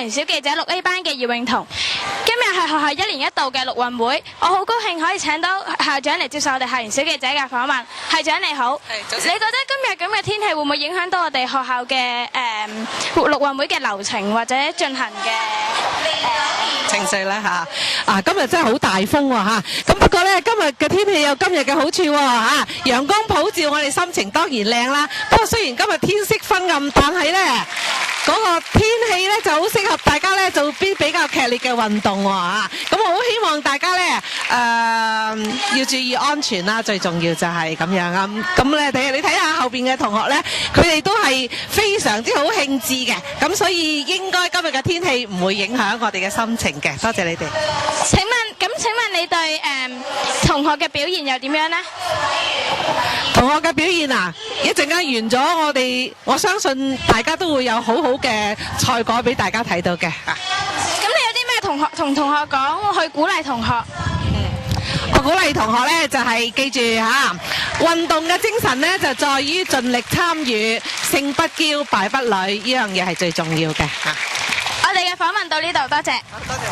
園小記者6A 班嘅葉詠彤。今日係學校1年1度嘅陸運會，我好高興可以請到校長嚟接受我哋校園小記者嘅訪問。校長你好，你覺得今日咁嘅天氣會唔會影響到我哋學校嘅陸運會嘅流程或者進行嘅情緒咧嚇？今日真係好大風喎嚇！咁不過咧，今日嘅天氣有今日嘅好處喎嚇，陽光普照，我哋心情當然靚啦。不過雖然今日天色昏暗，但係咧嗰個天氣咧就好適合大家咧做啲比較劇烈嘅運動喎嚇。咁我好希望大家咧要注意安全啦，最重要就係咁樣啊。咁咧，你睇下後邊嘅同學咧，佢哋都係非常之好興致嘅，咁所以應該今日嘅天氣唔會影響我哋嘅心情嘅。多謝你哋。請問你對同學嘅表現又點樣呢？同學嘅表現啊，一陣間完咗，我相信大家都會有好好嘅賽果俾大家睇到嘅。咁你有啲咩同同學講去鼓勵同學？我鼓勵同學咧就係記住嚇，運動嘅精神咧就在於盡力參與，勝不驕，敗不餒，呢樣嘢係最重要嘅嚇。我哋嘅訪問到呢度，多謝。多謝。